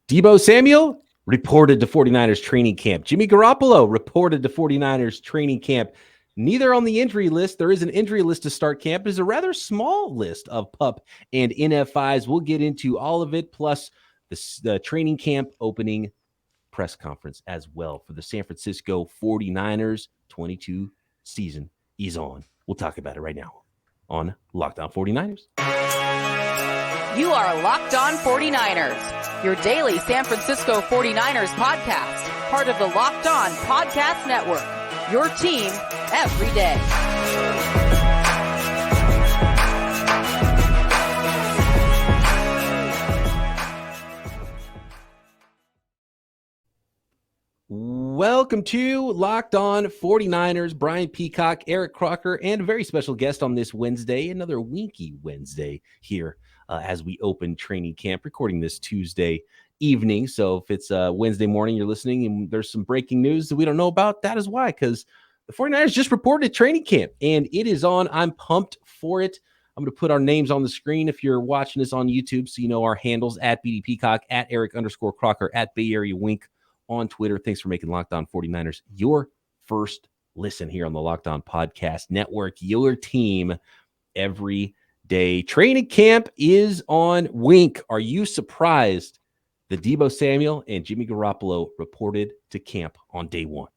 Deebo Samuel reported to 49ers training camp. Jimmy Garoppolo reported to 49ers training camp. Neither on the injury list. There is an injury list to start camp. There's a rather small list of PUP and NFIs. We'll get into all of it, plus the training camp opening press conference as well for the San Francisco 49ers 22 season is on. We'll talk about it right now on Locked On 49ers. You are Locked On 49ers, your daily San Francisco 49ers podcast, part of the Locked On Podcast Network, your team every day. Welcome to Locked On 49ers. Brian Peacock, Eric Crocker, and a very special guest on this Wednesday, another Winky Wednesday here as we open training camp, recording this Tuesday evening. So if it's Wednesday morning, you're listening and there's some breaking news that we don't know about, that is why, because the 49ers just reported training camp and it is on. I'm pumped for it. I'm going to put our names on the screen if you're watching this on YouTube, so you know our handles at BD Peacock, at Eric_Crocker, at Bay Area Wink on Twitter. Thanks for making Locked On 49ers your first listen here on the Locked On Podcast Network, your team every day. Training camp is on. Wink, are you surprised that Deebo Samuel and Jimmy Garoppolo reported to camp on day one?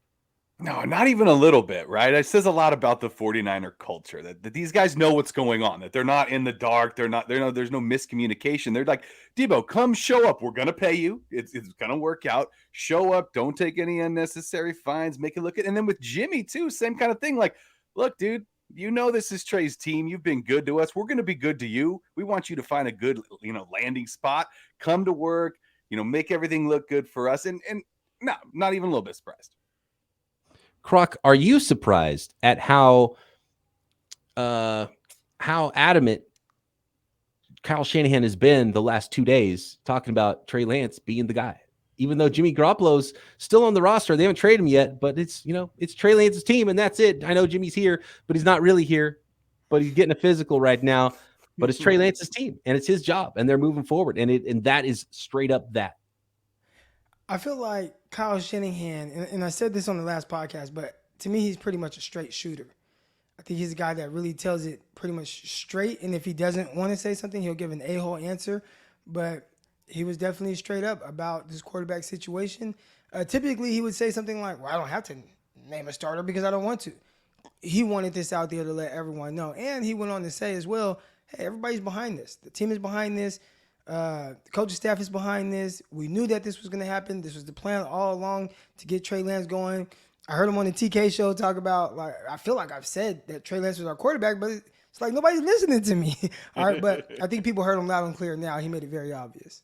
No, not even a little bit, right? It says a lot about the 49er culture that these guys know what's going on, that they're not in the dark. There's no miscommunication. They're like, Deebo, come show up. We're going to pay you. It's going to work out. Show up. Don't take any unnecessary fines. Make it look good. And then with Jimmy too, same kind of thing. Like, look, dude, you know, this is Trey's team. You've been good to us. We're going to be good to you. We want you to find a good, landing spot, come to work, make everything look good for us. And no, not even a little bit surprised. Croc, are you surprised at how adamant Kyle Shanahan has been the last 2 days talking about Trey Lance being the guy? Even though Jimmy Garoppolo's still on the roster, they haven't traded him yet, but it's Trey Lance's team, and that's it. I know Jimmy's here, but he's not really here, but he's getting a physical right now. But it's Trey Lance's team, and it's his job, and they're moving forward, and that is straight up that. I feel like Kyle Shanahan, and I said this on the last podcast, but to me, he's pretty much a straight shooter. I think he's a guy that really tells it pretty much straight, and if he doesn't want to say something, he'll give an a-hole answer. But he was definitely straight up about this quarterback situation. Typically, he would say something like, well, I don't have to name a starter because I don't want to. He wanted this out there to let everyone know. And he went on to say as well, hey, everybody's behind this. The team is behind this. The coaching staff is behind this. We knew that this was going to happen. This was the plan all along to get Trey Lance going. I heard him on the TK show talk about, like, I feel like I've said that Trey Lance was our quarterback, but it's like nobody's listening to me. All right, but I think people heard him loud and clear now. He made it very obvious.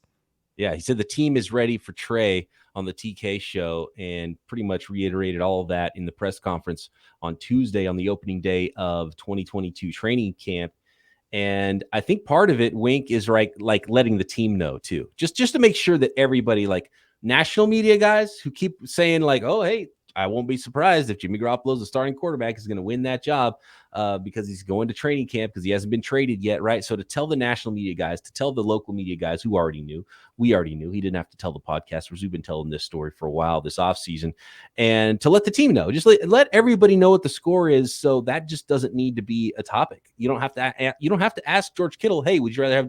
Yeah, he said the team is ready for Trey on the TK show and pretty much reiterated all of that in the press conference on Tuesday on the opening day of 2022 training camp. And I think part of it, Wink, is like letting the team know too, just to make sure that everybody, like national media guys who keep saying like, oh, hey, I won't be surprised if Jimmy Garoppolo is the starting quarterback, is going to win that job because he's going to training camp because he hasn't been traded yet, right? So to tell the national media guys, to tell the local media guys who already knew, we already knew. He didn't have to tell the podcasters. We've been telling this story for a while this offseason. And to let the team know, just let everybody know what the score is, so that just doesn't need to be a topic. You don't have to ask George Kittle, hey, would you rather have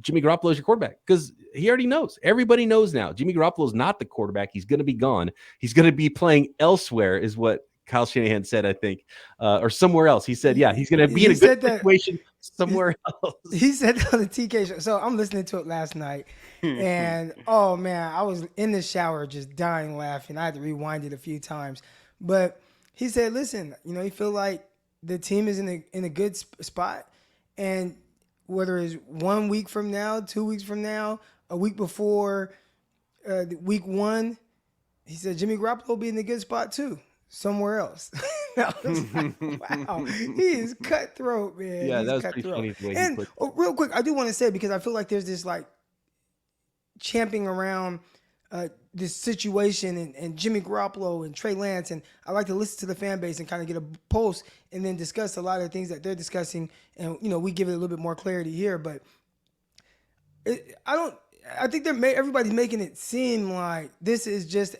Jimmy Garoppolo as your quarterback? Because he already knows. Everybody knows now. Jimmy Garoppolo is not the quarterback. He's going to be gone. He's going to be playing elsewhere, is what Kyle Shanahan said, I think, or somewhere else. He said, yeah, he's going to be in a good situation somewhere else. He said that on the TK show. So I'm listening to it last night, and oh man, I was in the shower just dying laughing. I had to rewind it a few times, but he said, listen, he feel like the team is in a good spot, and whether it's 1 week from now, 2 weeks from now, a week before week one, he said Jimmy Garoppolo will be in a good spot too, somewhere else. I was like, wow, he is cutthroat, man. Yeah, He's that was cutthroat. pretty funny. And real quick, I do want to say, because I feel like there's this like champing around this situation and Jimmy Garoppolo and Trey Lance, and I like to listen to the fan base and kind of get a pulse and then discuss a lot of the things that they're discussing, and we give it a little bit more clarity here. But I think everybody's making it seem like this is just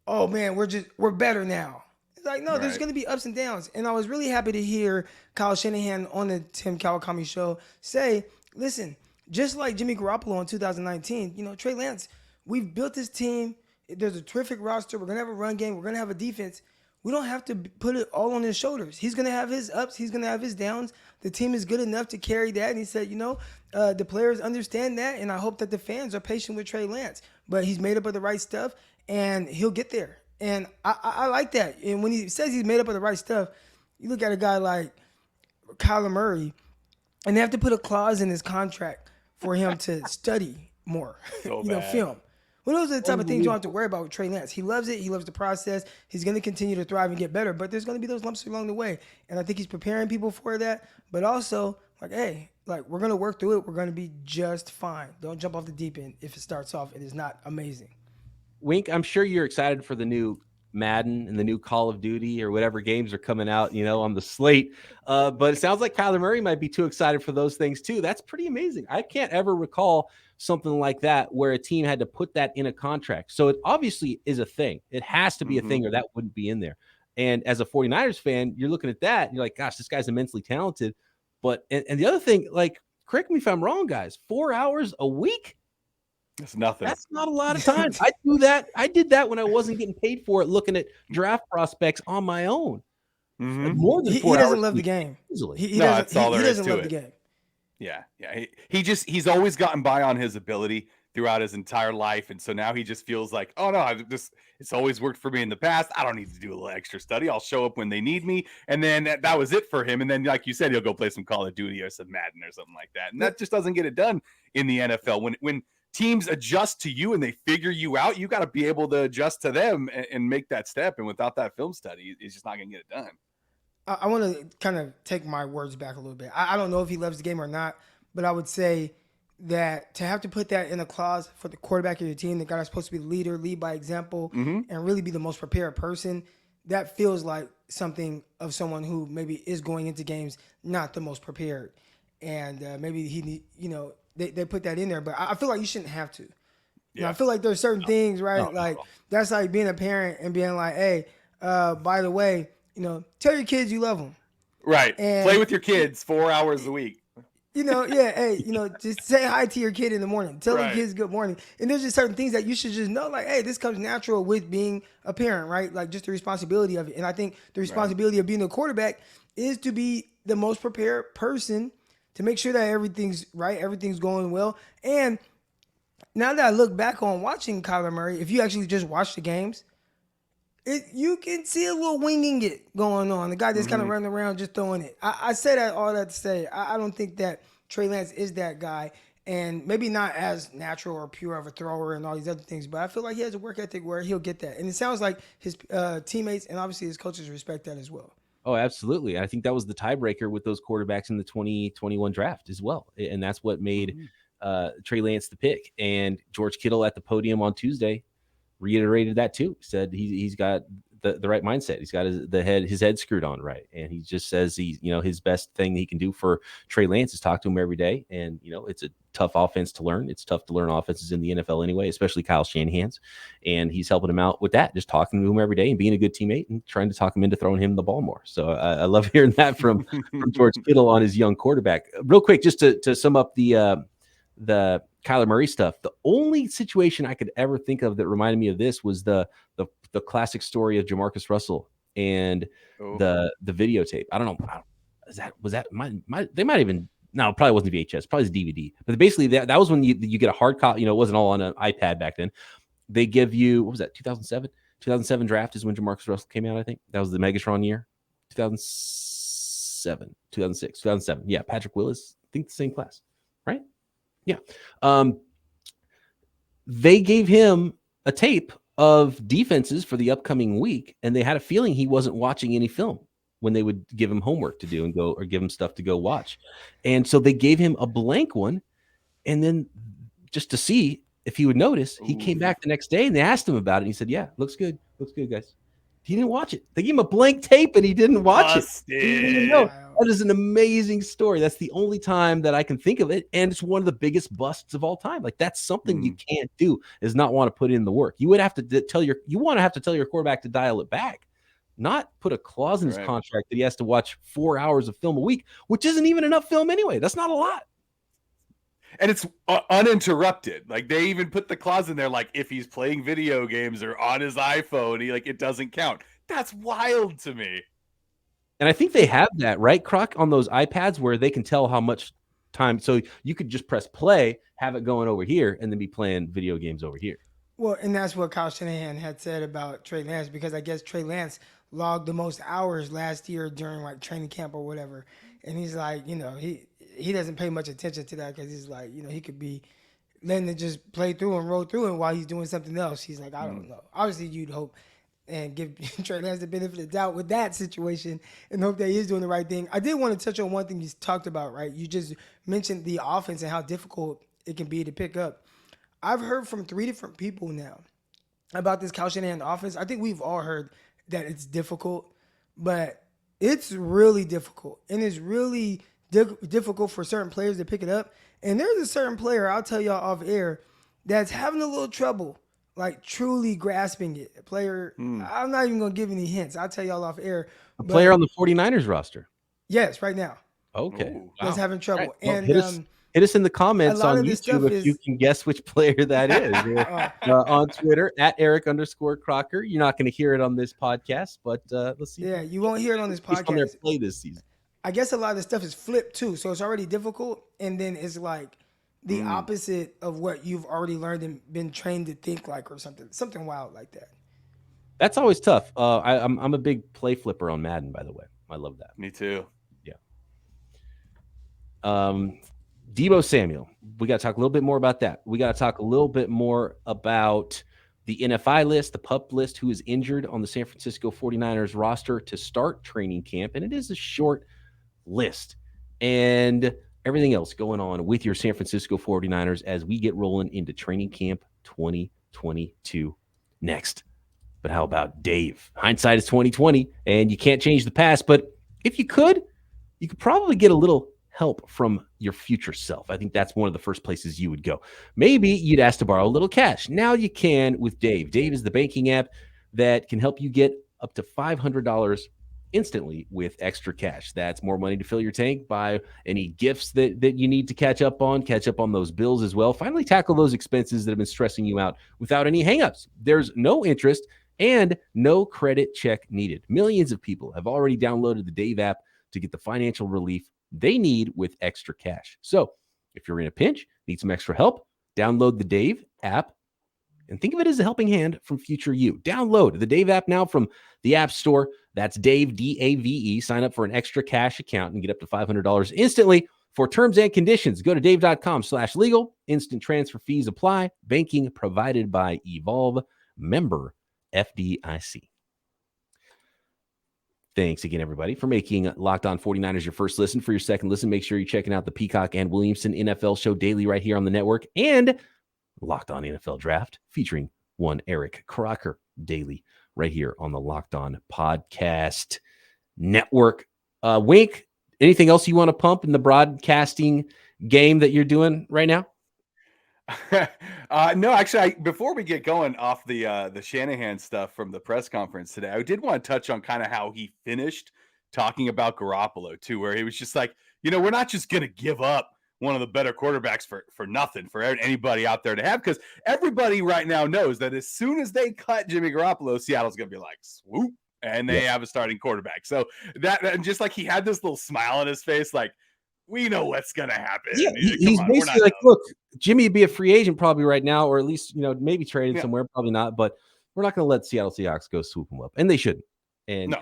oh man, we're better now. It's like, no, there's going to be ups and downs. And I was really happy to hear Kyle Shanahan on the Tim Kawakami show say, listen, just like Jimmy Garoppolo in 2019, Trey Lance, we've built this team. There's a terrific roster. We're going to have a run game. We're going to have a defense. We don't have to put it all on his shoulders. He's going to have his ups. He's going to have his downs. The team is good enough to carry that. And he said, the players understand that, and I hope that the fans are patient with Trey Lance. But he's made up of the right stuff, and he'll get there. And I like that. And when he says he's made up of the right stuff, you look at a guy like Kyler Murray, and they have to put a clause in his contract for him to study more, film. Well, those are the type of things you don't have to worry about with Trey Lance. He loves it. He loves the process. He's going to continue to thrive and get better, but there's going to be those lumps along the way. And I think he's preparing people for that, but also, we're going to work through it. We're going to be just fine. Don't jump off the deep end if it starts off and is not amazing. Wink, I'm sure you're excited for the new Madden and the new Call of Duty or whatever games are coming out, on the slate. But it sounds like Kyler Murray might be too excited for those things too. That's pretty amazing. I can't ever recall something like that where a team had to put that in a contract. So it obviously is a thing. It has to be a thing or that wouldn't be in there. And as a 49ers fan, you're looking at that and you're like, gosh, this guy's immensely talented. But, and the other thing, correct me if I'm wrong, guys, 4 hours a week? That's nothing. That's not a lot of time. I do that. I did that when I wasn't getting paid for it, looking at draft prospects on my own. More than 4 hours. He doesn't love the game. Easily. He doesn't love the game. Yeah. He's always gotten by on his ability throughout his entire life, and so now he just feels like, oh no, it's always worked for me in the past. I don't need to do a little extra study. I'll show up when they need me, and then that was it for him. And then, like you said, he'll go play some Call of Duty or some Madden or something like that, and that just doesn't get it done in the NFL. When teams adjust to you and they figure you out, you got to be able to adjust to them and make that step. And without that film study, it's just not going to get it done. I want to kind of take my words back a little bit. I don't know if he loves the game or not, but I would say that to have to put that in a clause for the quarterback of your team, the guy that's supposed to be the leader, lead by example, and really be the most prepared person, that feels like something of someone who maybe is going into games not the most prepared. And maybe they put that in there, but I feel like you shouldn't have to. I feel like there's certain things, right? That's like being a parent and being like, hey, by the way, tell your kids you love them. Right. And play with your kids 4 hours a week. Just say hi to your kid in the morning. Tell the kids good morning. And there's just certain things that you should just know, hey, this comes natural with being a parent, right? Like just the responsibility of it. And I think the responsibility of being a quarterback is to be the most prepared person to make sure that everything's right, everything's going well. And now that I look back on watching Kyler Murray, if you actually just watch the games, you can see a little winging it going on. The guy that's kind of running around just throwing it. I say all that to say I don't think that Trey Lance is that guy, and maybe not as natural or pure of a thrower and all these other things, but I feel like he has a work ethic where he'll get that. And it sounds like his teammates and obviously his coaches respect that as well. Oh, absolutely. I think that was the tiebreaker with those quarterbacks in the 2021 draft as well. And that's what made Trey Lance the pick. And George Kittle at the podium on Tuesday reiterated that too. Said he's got the right mindset. He's got his head screwed on right. And he just says his best thing he can do for Trey Lance is talk to him every day. And it's a tough offense to learn. It's tough to learn offenses in the NFL anyway, especially Kyle Shanahan's. And he's helping him out with that, just talking to him every day and being a good teammate and trying to talk him into throwing him the ball more. So I love hearing that from George Kittle on his young quarterback. Real quick, just to sum up the Kyler Murray stuff. The only situation I could ever think of that reminded me of this was the classic story of Jamarcus Russell and the videotape. I don't know. They might even, no, it probably wasn't VHS, probably the DVD. But basically that was when you get a hard copy, it wasn't all on an iPad back then. They give you, what was that, 2007? 2007 draft is when Jamarcus Russell came out, I think. That was the Megatron year. 2007, 2006, 2007. Yeah, Patrick Willis, I think the same class, right? Yeah. They gave him a tape of defenses for the upcoming week, and they had a feeling he wasn't watching any film when they would give him homework to do and go, or give him stuff to go watch. And so they gave him a blank one, and then just to see if he would notice, he came back the next day and they asked him about it. And he said, yeah, looks good, guys. He didn't watch it. They gave him a blank tape and he didn't watch it. He didn't even know. That is an amazing story. That's the only time that I can think of it, and it's one of the biggest busts of all time. Like, that's something you can't do, is not want to put in the work. You would have to tell your quarterback to dial it back, not put a clause in his contract that he has to watch 4 hours of film a week, which isn't even enough film anyway. That's not a lot. And it's uninterrupted. Like, they even put the clause in there, like, if he's playing video games or on his iPhone, it doesn't count. That's wild to me. And I think they have that, right, Croc, on those iPads where they can tell how much time. So you could just press play, have it going over here, and then be playing video games over here. Well, and that's what Kyle Shanahan had said about Trey Lance, because I guess Trey Lance logged the most hours last year during like training camp or whatever. And he's like, he doesn't pay much attention to that, because he's like, he could be letting it just play through and roll through, and while he's doing something else, he's like, I don't know. Obviously, you'd hope and give Trey Lance the benefit of the doubt with that situation and hope that he is doing the right thing. I did want to touch on one thing you talked about, right? You just mentioned the offense and how difficult it can be to pick up. I've heard from 3 different people now about this Kyle Shanahan offense. I think we've all heard that it's difficult, but it's really difficult, and it's really difficult for certain players to pick it up. And there's a certain player, I'll tell y'all off air, that's having a little trouble, like truly grasping it. A player, I'm not even going to give any hints. I'll tell y'all off air. A player on the 49ers roster? Yes, right now. Okay. Wow. That's having trouble. Right. Well, And hit us in the comments on YouTube if you can guess which player that is. On Twitter, at Eric_Crocker. You're not going to hear it on this podcast, but let's see. Yeah, you won't hear it on this podcast. On their play this season. I guess a lot of the stuff is flipped too, so it's already difficult, and then it's like the opposite of what you've already learned and been trained to think like, or something wild like that. That's always tough. I'm a big play flipper on Madden, by the way. I love that. Me too. Yeah. Deebo Samuel. We got to talk a little bit more about that. We got to talk a little bit more about the NFI list, the PUP list, who is injured on the San Francisco 49ers roster to start training camp. And it is a short list, and everything else going on with your San Francisco 49ers as we get rolling into training camp 2022 next. But how about Dave? Hindsight is 2020, and you can't change the past, but if you could probably get a little help from your future self. I think that's one of the first places you would go. Maybe you'd ask to borrow a little cash. Now you can with Dave. Dave is the banking app that can help you get up to $500 instantly with extra cash. That's more money to fill your tank, buy any gifts that you need to catch up on those bills as well. Finally tackle those expenses that have been stressing you out without any hangups. There's no interest and no credit check needed. Millions of people have already downloaded the Dave app to get the financial relief they need with extra cash. So if you're in a pinch, need some extra help, download the Dave app and think of it as a helping hand from future you. Download the Dave app now from the App Store. That's Dave, D-A-V-E. Sign up for an extra cash account and get up to $500 instantly. For terms and conditions, go to dave.com/legal. Instant transfer fees apply. Banking provided by Evolve. Member FDIC. Thanks again, everybody, for making Locked On 49ers your first listen. For your second listen, make sure you're checking out the Peacock and Williamson NFL show daily right here on the network, and Locked On NFL Draft featuring one Eric Crocker daily right here on the Locked On Podcast Network. Wink, anything else you want to pump in the broadcasting game that you're doing right now? No, actually, before we get going off the Shanahan stuff from the press conference today, I did want to touch on kind of how he finished talking about Garoppolo too, where he was just like, we're not just going to give up one of the better quarterbacks for nothing, for anybody out there to have, because everybody right now knows that as soon as they cut Jimmy Garoppolo, Seattle's going to be like, swoop, and they have a starting quarterback. So that, and just like he had this little smile on his face, like, we know what's going to happen. Yeah, he's basically like, look, Jimmy would be a free agent probably right now, or at least, maybe traded somewhere, probably not, but we're not going to let Seattle Seahawks go swoop him up, and they shouldn't. And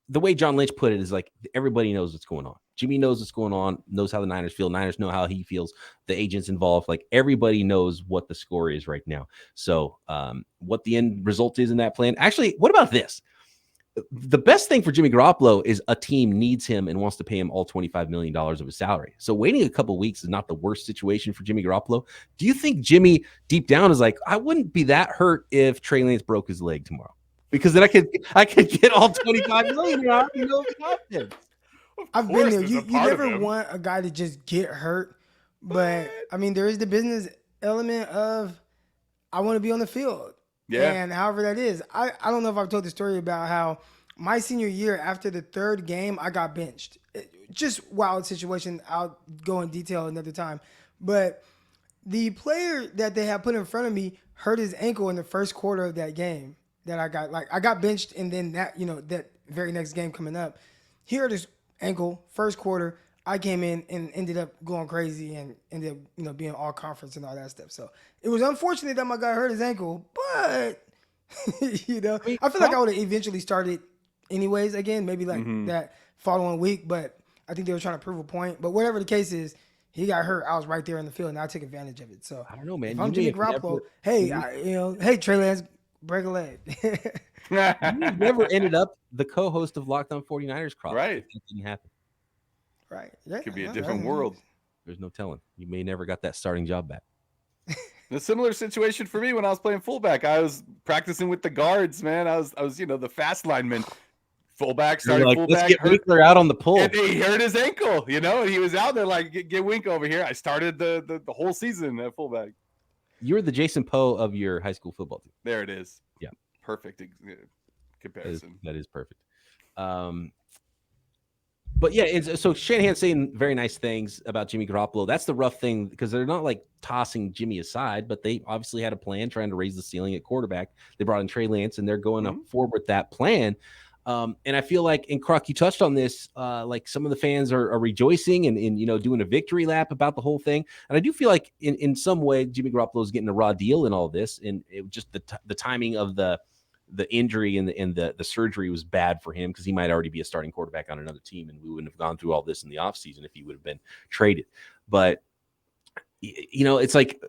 the way John Lynch put it is like, everybody knows what's going on. Jimmy knows what's going on, knows how the Niners feel. Niners know how he feels. The agents involved, like, everybody knows what the score is right now. So what the end result is in that plan. Actually, what about this? The best thing for Jimmy Garoppolo is a team needs him and wants to pay him all $25 million of his salary. So waiting a couple of weeks is not the worst situation for Jimmy Garoppolo. Do you think Jimmy deep down is like, I wouldn't be that hurt if Trey Lance broke his leg tomorrow? Because then I could get all $25 million and I already know the option. I've been there. You never want a guy to just get hurt, but I mean, there is the business element of I want to be on the field. Yeah. And however that is, I don't know if I've told the story about how my senior year, after the third game, I got benched. Just wild situation. I'll go in detail another time. But the player that they had put in front of me hurt his ankle in the first quarter of that game that I got benched, and then that very next game coming up, he hurt his ankle first quarter. I came in and ended up going crazy and ended up being all conference and all that stuff. So it was unfortunate that my guy hurt his ankle, but I feel like I would have eventually started anyways again, maybe like that following week, but I think they were trying to prove a point. But whatever the case is, he got hurt. I was right there in the field, and I took advantage of it. So I don't know, man. If I'm Jimmy Garoppolo, hey Trey Lance, break a leg. You never ended up the co-host of Locked On 49ers crop. Right. That didn't happen. Right. Yeah, could be a different world. There's no telling. You may never got that starting job back. A similar situation for me when I was playing fullback. I was practicing with the guards, man. I was the fast lineman. Fullback, started fullback. Let's get Winkler out on the pull. And he hurt his ankle, and he was out there like, get Wink over here. I started the whole season at fullback. You were the Jason Poe of your high school football team. There it is. Yeah. Perfect comparison. That is perfect. But yeah, so Shanahan's saying very nice things about Jimmy Garoppolo. That's the rough thing, because they're not like tossing Jimmy aside, but they obviously had a plan trying to raise the ceiling at quarterback. They brought in Trey Lance, and they're going up forward with that plan. And I feel like, and Croc, you touched on this, like some of the fans are rejoicing and doing a victory lap about the whole thing. And I do feel like in some way Jimmy Garoppolo is getting a raw deal in all this, and it just the timing of the injury and the surgery was bad for him, because he might already be a starting quarterback on another team, and we wouldn't have gone through all this in the offseason if he would have been traded. But it's like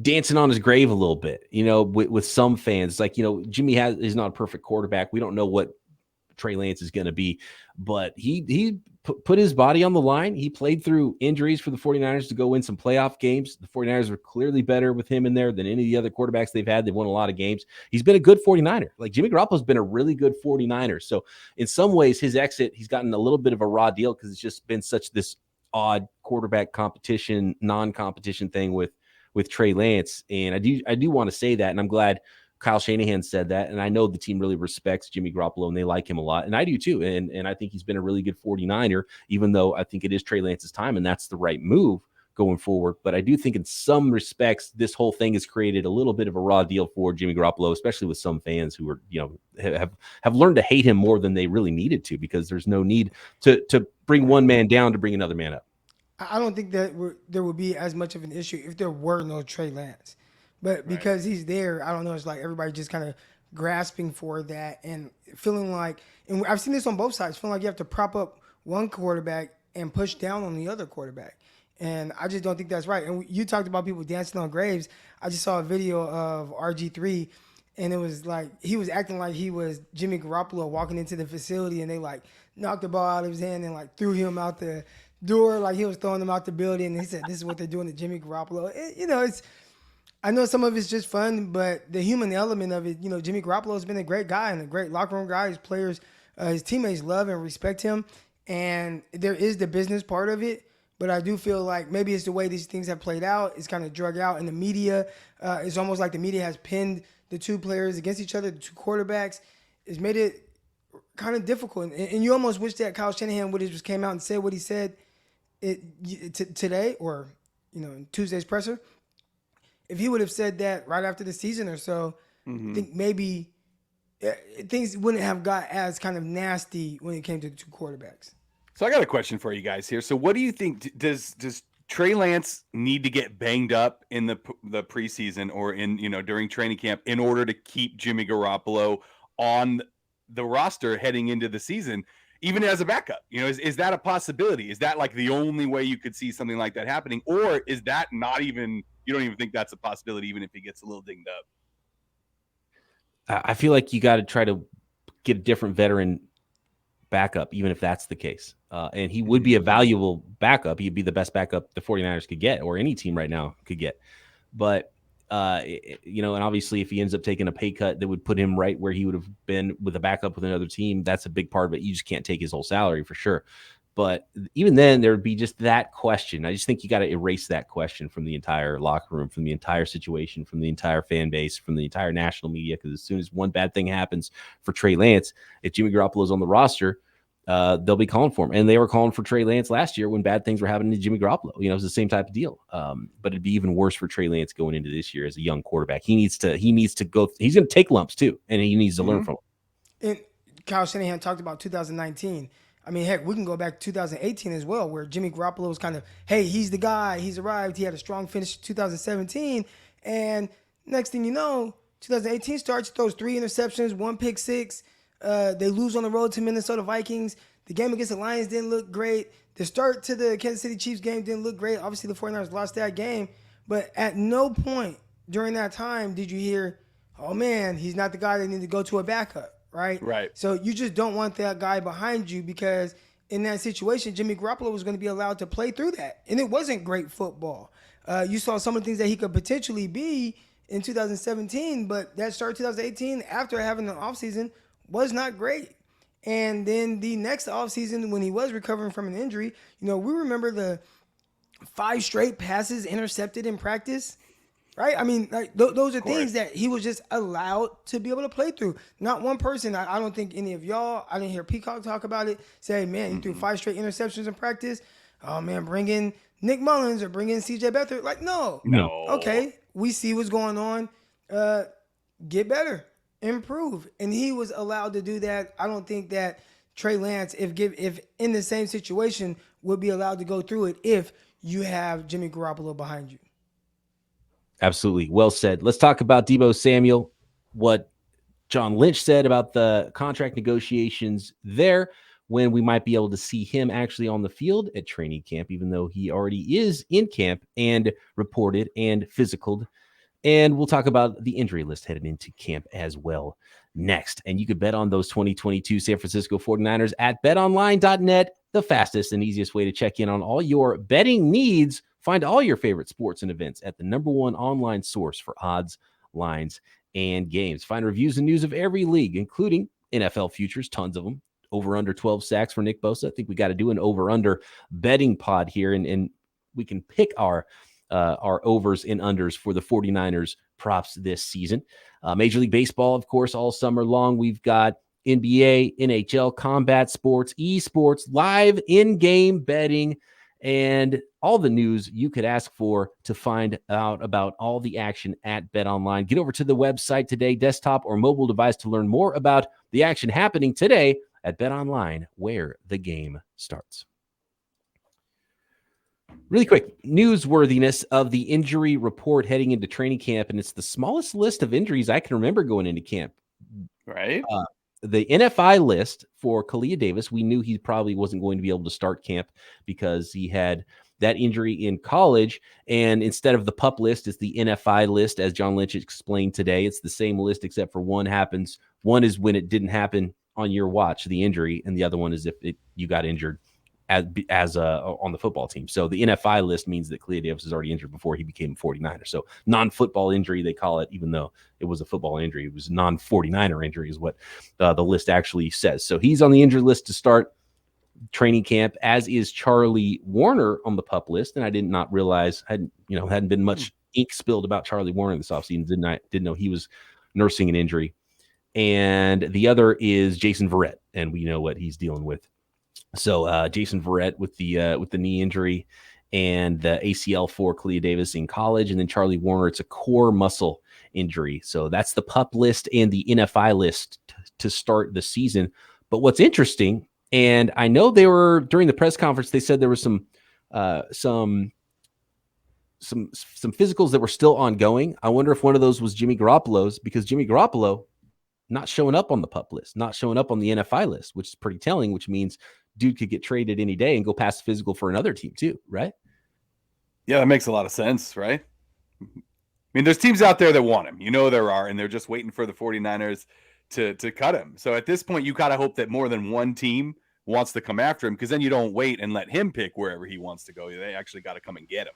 dancing on his grave a little bit, with some fans. Like, Jimmy is not a perfect quarterback. We don't know what Trey Lance is going to be, but he put his body on the line. He played through injuries for the 49ers to go win some playoff games. The 49ers were clearly better with him in there than any of the other quarterbacks they've had. They've won a lot of games. He's been a good 49er. Like, Jimmy Garoppolo's been a really good 49er. So in some ways, his exit, he's gotten a little bit of a raw deal, because it's just been such this odd quarterback competition, non-competition thing with Trey Lance. And I do want to say that, and I'm glad Kyle Shanahan said that, and I know the team really respects Jimmy Garoppolo and they like him a lot, and I do too. And I think he's been a really good 49er, even though I think it is Trey Lance's time, and that's the right move going forward. But I do think in some respects, this whole thing has created a little bit of a raw deal for Jimmy Garoppolo, especially with some fans who are, have learned to hate him more than they really needed to, because there's no need to bring one man down to bring another man up. I don't think that there would be as much of an issue if there were no Trey Lance. But because he's there, I don't know, it's like everybody just kind of grasping for that and feeling like, and I've seen this on both sides, feeling like you have to prop up one quarterback and push down on the other quarterback. And I just don't think that's right. And you talked about people dancing on graves. I just saw a video of RG3, and it was like he was acting like he was Jimmy Garoppolo walking into the facility, and they like knocked the ball out of his hand and like threw him out the door like he was throwing them out the building. And he said, "This is what they're doing to Jimmy Garoppolo." I know some of it's just fun, but the human element of it, Jimmy Garoppolo has been a great guy and a great locker room guy. His players, his teammates love and respect him. And there is the business part of it, but I do feel like maybe it's the way these things have played out. It's kind of drug out in the media. It's almost like the media has pinned the two players against each other, the two quarterbacks. It's made it kind of difficult. And you almost wish that Kyle Shanahan would have just came out and said what he said today or, in Tuesday's presser. If he would have said that right after the season or so, I think maybe things wouldn't have got as kind of nasty when it came to the two quarterbacks. So I got a question for you guys here. So what do you think? Does Trey Lance need to get banged up in the preseason or in during training camp in order to keep Jimmy Garoppolo on the roster heading into the season, even as a backup? Is that a possibility? Is that like the only way you could see something like that happening, or is that not even? You don't even think that's a possibility, even if he gets a little dinged up? I feel like you got to try to get a different veteran backup, even if that's the case. And he would be a valuable backup. He'd be the best backup the 49ers could get, or any team right now could get. But And obviously if he ends up taking a pay cut that would put him right where he would have been with a backup with another team, that's a big part of it. You just can't take his whole salary for sure. But even then, there would be just that question. I just think you got to erase that question from the entire locker room, from the entire situation, from the entire fan base, from the entire national media. Because as soon as one bad thing happens for Trey Lance, if Jimmy Garoppolo is on the roster, they'll be calling for him. And they were calling for Trey Lance last year when bad things were happening to Jimmy Garoppolo. It was the same type of deal. But it'd be even worse for Trey Lance going into this year as a young quarterback. He needs to go. He's going to take lumps too, and he needs to learn from them. And Kyle Shanahan talked about 2019. I mean, heck, we can go back to 2018 as well, where Jimmy Garoppolo was kind of, hey, he's the guy. He's arrived. He had a strong finish in 2017. And next thing you know, 2018 starts, throws 3 interceptions, 1 pick 6. They lose on the road to Minnesota Vikings. The game against the Lions didn't look great. The start to the Kansas City Chiefs game didn't look great. Obviously, the 49ers lost that game. But at no point during that time did you hear, oh, man, he's not the guy that needs to go to a backup. Right? So you just don't want that guy behind you, because in that situation, Jimmy Garoppolo was going to be allowed to play through that. And it wasn't great football. You saw some of the things that he could potentially be in 2017, but that start 2018 after having an offseason was not great. And then the next offseason when he was recovering from an injury, we remember the 5 straight passes intercepted in practice. Right? I mean, like those are things that he was just allowed to be able to play through. Not one person, I don't think any of y'all, I didn't hear Peacock talk about it, say, man, he threw 5 straight interceptions in practice. Oh, man, bring in Nick Mullins or bring in CJ Beathard. Like, no. Okay, we see what's going on. Get better, improve. And he was allowed to do that. I don't think that Trey Lance, if in the same situation, would be allowed to go through it if you have Jimmy Garoppolo behind you. Absolutely. Well said. Let's talk about Deebo Samuel, what John Lynch said about the contract negotiations there, when we might be able to see him actually on the field at training camp, even though he already is in camp and reported and physicaled. And we'll talk about the injury list headed into camp as well next. And you could bet on those 2022 San Francisco 49ers at betonline.net, the fastest and easiest way to check in on all your betting needs. Find all your favorite sports and events at the #1 online source for odds, lines, and games. Find reviews and news of every league, including NFL futures, tons of them. Over under 12 sacks for Nick Bosa. I think we got to do an over under betting pod here, and we can pick our overs and unders for the 49ers props this season. Major League Baseball, of course, all summer long. We've got NBA, NHL, combat sports, esports, live in-game betting, and all the news you could ask for to find out about all the action at BetOnline. Get over to the website today, desktop or mobile device, to learn more about the action happening today at BetOnline, where the game starts. Really quick, newsworthiness of the injury report heading into training camp, and it's the smallest list of injuries I can remember going into camp. Right. The NFI list for Kalia Davis, we knew he probably wasn't going to be able to start camp because he had that injury in college. And instead of the PUP list, it's the NFI list, as John Lynch explained today. It's the same list except for one is when it didn't happen on your watch, the injury, and the other one is if you got injured as on the football team. So the NFI list means that Kalia Davis was already injured before he became a 49er. So non-football injury, they call it, even though it was a football injury. It was non-49er injury is what the list actually says. So he's on the injured list to start training camp, as is Charlie Warner on the PUP list. And I did not realize, hadn't been much ink spilled about Charlie Warner this offseason. Didn't know he was nursing an injury. And the other is Jason Verrett, and we know what he's dealing with. So Jason Verrett with the knee injury and the ACL for Kalia Davis in college, and then Charlie Warner, it's a core muscle injury. So that's the PUP list and the NFI list to start the season. But what's interesting, and I know they were during the press conference, they said there was some physicals that were still ongoing. I wonder if one of those was Jimmy Garoppolo's, because Jimmy Garoppolo not showing up on the PUP list, not showing up on the NFI list, which is pretty telling, which means dude could get traded any day and go past physical for another team too, right? Yeah, that makes a lot of sense, right? I mean, there's teams out there that want him. There are, and they're just waiting for the 49ers to cut him. So at this point, you got to hope that more than one team wants to come after him, because then you don't wait and let him pick wherever he wants to go. They actually got to come and get him.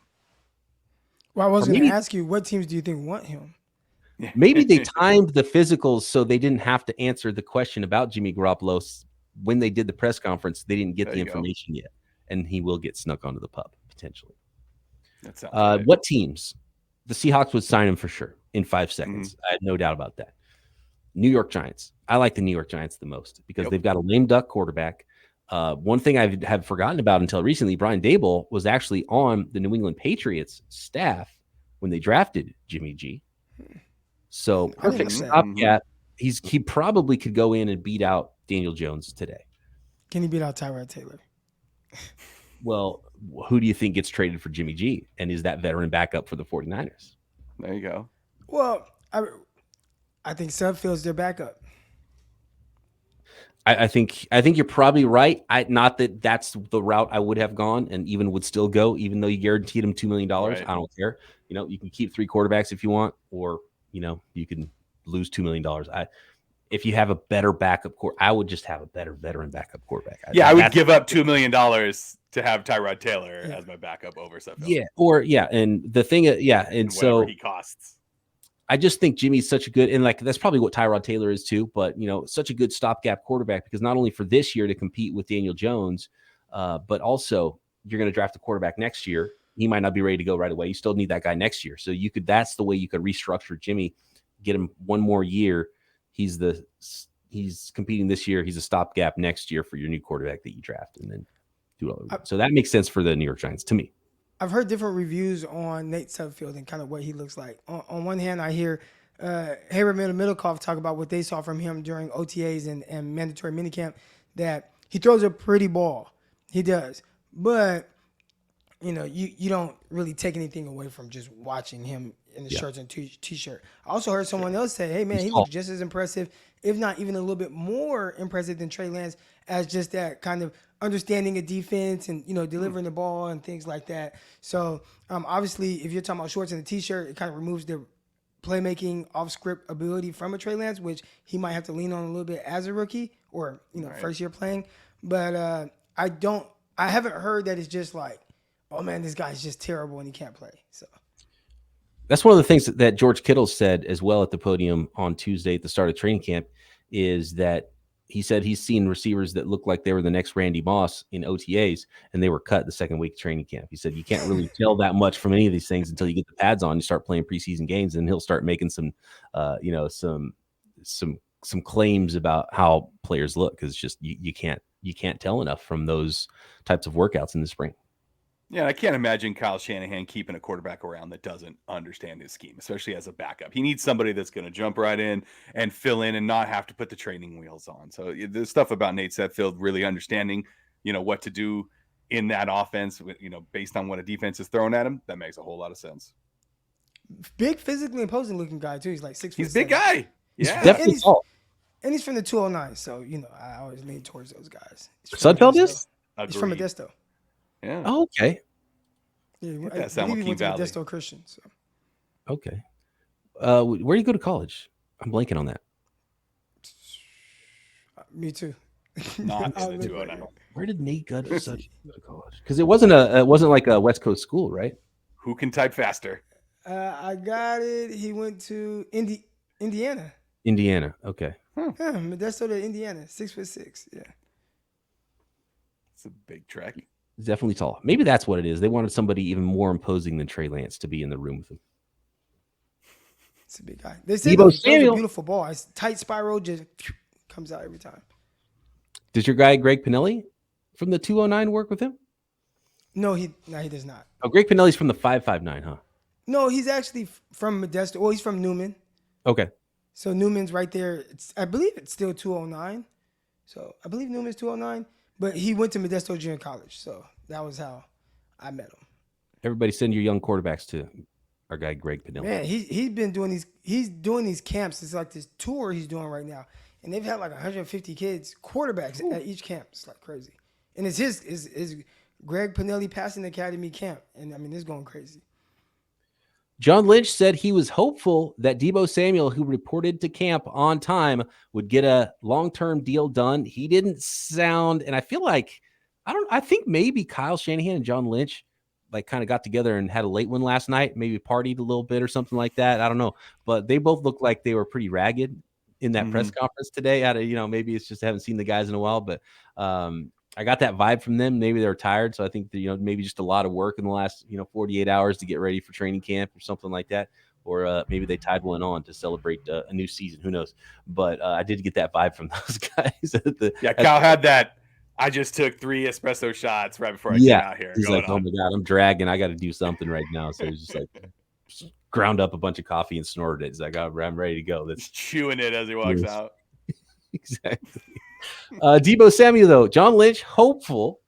Well, I was Or going to maybe- ask you, what teams do you think want him? Maybe they timed the physicals so they didn't have to answer the question about Jimmy Garoppolo when they did the press conference. They didn't get the information yet, and he will get snuck onto the pup potentially. That sounds right. What teams? The Seahawks would sign him for sure in 5 seconds. I had no doubt about that. New York Giants. I like the New York Giants the most because they've got a lame duck quarterback. One thing I had forgotten about until recently, Brian Peacock was actually on the New England Patriots staff when they drafted Jimmy G. So perfect stopgap. He probably could go in and beat out Daniel Jones today. Can he beat out Tyrod Taylor? Well, who do you think gets traded for Jimmy G? And is that veteran backup for the 49ers? There you go. Well, I think Sudfeld's their backup. I think you're probably right. Not that that's the route I would have gone and even would still go, even though you guaranteed him $2 million. Right. I don't care. You can keep 3 quarterbacks if you want, or you can lose $2 million. If you have a better backup I would just have a better veteran backup quarterback. I would give up $2 million to have Tyrod Taylor as my backup over Sudfeld. And the thing, and so he costs. I just think Jimmy's such a good, and that's probably what Tyrod Taylor is too, but such a good stopgap quarterback because not only for this year to compete with Daniel Jones, but also you're going to draft a quarterback next year. He might not be ready to go right away. You still need that guy next year. So that's the way you could restructure Jimmy, get him one more year. He's competing this year. He's a stopgap next year for your new quarterback that you draft, and then do it all. So that makes sense for the New York Giants to me. I've heard different reviews on Nate Sudfeld and kind of what he looks like. On one hand, I hear Hayward Middlecoff talk about what they saw from him during OTAs and mandatory minicamp, that he throws a pretty ball. He does. But, you don't really take anything away from just watching him in the shirts and t-shirt. I also heard someone else say, hey, man, he looks just as impressive, if not even a little bit more impressive than Trey Lance, as just that kind of understanding of defense and, delivering the ball and things like that. So, obviously, if you're talking about shorts and a t-shirt, it kind of removes the playmaking off-script ability from a Trey Lance, which he might have to lean on a little bit as a rookie or, first year playing. But I haven't heard that it's just like, oh, man, this guy's just terrible and he can't play. So that's one of the things that George Kittle said as well at the podium on Tuesday at the start of training camp, is that he said he's seen receivers that look like they were the next Randy Moss in OTAs, and they were cut the second week of training camp. He said you can't really tell that much from any of these things until you get the pads on, you start playing preseason games, and he'll start making some claims about how players look, because just you can't tell enough from those types of workouts in the spring. Yeah, I can't imagine Kyle Shanahan keeping a quarterback around that doesn't understand his scheme, especially as a backup. He needs somebody that's going to jump right in and fill in and not have to put the training wheels on. So the stuff about Nate Sudfeld really understanding, what to do in that offense, based on what a defense is throwing at him, that makes a whole lot of sense. Big, physically imposing looking guy too. He's like 6 foot. He's a big guy. Yeah, definitely tall. And he's from the 209, so I always lean towards those guys. Sudfeld is? He's from Modesto. Yeah. Oh, okay. Yeah, that San Joaquin Valley. Modesto Christian. So. Okay. Where do you go to college? I'm blanking on that. Me too. Not in the 209. Where did Nate go to college? Because it wasn't like a West Coast school, right? Who can type faster? I got it. He went to Indiana. Indiana. Okay. Yeah, Modesto to Indiana. 6'6". Yeah. It's a big trek. Definitely tall. Maybe that's what it is. They wanted somebody even more imposing than Trey Lance to be in the room with him. It's a big guy. They said Deebo he throws a beautiful ball. It's tight spiral, just comes out every time. Does your guy Greg Pinelli from the 209 work with him? No, he does not. Oh, Greg Pinelli's from the 559, huh? No, he's actually from Modesto. Well, he's from Newman. Okay. So Newman's right there. I believe it's still 209. So I believe Newman's 209. But he went to Modesto Junior College, so that was how I met him. Everybody send your young quarterbacks to our guy Greg Pinelli. Man, he's been doing these camps. It's like this tour he's doing right now, and they've had like 150 kids, quarterbacks at each camp. It's like crazy, and it's his Greg Pinelli Passing Academy camp, and I mean it's going crazy. John Lynch said he was hopeful that Deebo Samuel, who reported to camp on time, would get a long-term deal done. He didn't sound, and I feel like I think maybe Kyle Shanahan and John Lynch like kind of got together and had a late one last night, maybe partied a little bit or something like that. I don't know, but they both looked like they were pretty ragged in that press conference today. Maybe it's just I haven't seen the guys in a while, but I got that vibe from them. Maybe they're tired, so I think that, maybe just a lot of work in the last 48 hours to get ready for training camp or something like that. Or maybe they tied one on to celebrate a new season. Who knows? But I did get that vibe from those guys. Kyle had that. I just took 3 espresso shots right before I came out here. He's like, oh my God, I'm dragging. I got to do something right now. So he's just like ground up a bunch of coffee and snorted it. He's like, I'm ready to go. That's chewing it as he walks out. Exactly. Deebo Samuel, though, John Lynch, hopeful,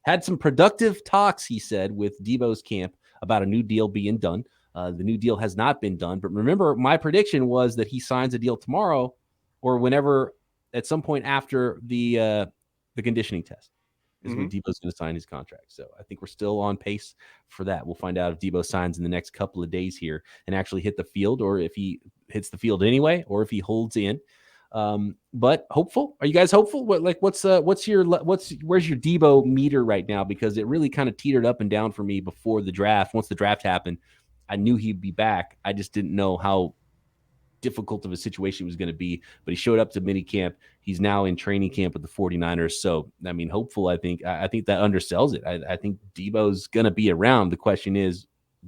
had some productive talks, he said, with Deebo's camp about a new deal being done. The new deal has not been done. But remember, my prediction was that he signs a deal tomorrow or whenever at some point after the conditioning test is when Deebo's going to sign his contract. So I think we're still on pace for that. We'll find out if Deebo signs in the next couple of days here and actually hit the field, or if he hits the field anyway, or if he holds in. But hopeful. Are you guys hopeful? Where's your Deebo meter right now? Because it really kind of teetered up and down for me before the draft. Once the draft happened, I knew he'd be back. I just didn't know how difficult of a situation it was going to be, but he showed up to minicamp. He's now in training camp with the 49ers. So, I mean, hopeful, I think that undersells it. I think Deebo's going to be around. The question is,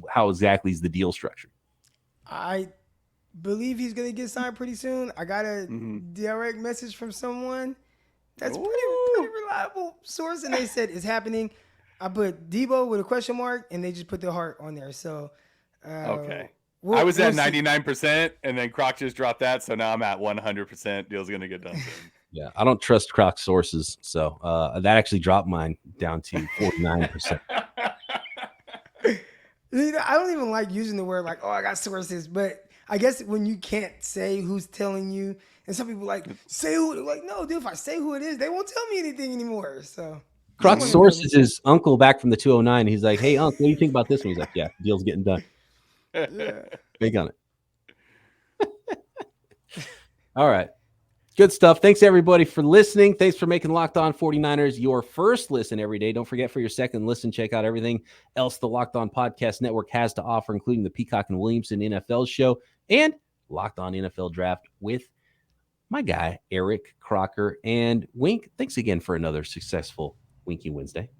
how exactly is the deal structured? I believe he's going to get signed pretty soon. I got a direct message from someone that's pretty reliable source, and they said it's happening. I put Deebo with a question mark, and they just put their heart on there. So, okay. I was at 99%, and then Croc just dropped that, so now I'm at 100%. Deal's going to get done soon. Yeah, I don't trust Croc's sources, so that actually dropped mine down to 49%. I don't even like using the word like, oh, I got sources, but I guess when you can't say who's telling you, and some people like, say who, like, no, dude, if I say who it is, they won't tell me anything anymore, so. Croc's source is his uncle back from the 209. He's like, hey, Uncle, what do you think about this one? He's like, yeah, the deal's getting done. Yeah. Big on it. All right. Good stuff. Thanks, everybody, for listening. Thanks for making Locked On 49ers your first listen every day. Don't forget, for your second listen, check out everything else the Locked On Podcast Network has to offer, including the Peacock and Williamson NFL show and Locked On NFL Draft with my guy, Eric Crocker. And Wink, thanks again for another successful Winky Wednesday.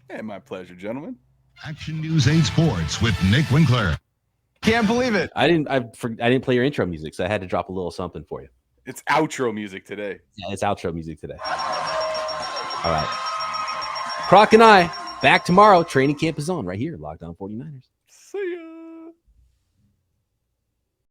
Hey, my pleasure, gentlemen. Action News 8 Sports with Nick Winkler. Can't believe it. I didn't play your intro music, so I had to drop a little something for you. It's outro music today. Yeah, it's outro music today. All right. Croc and I back tomorrow. Training camp is on right here, Locked On 49ers.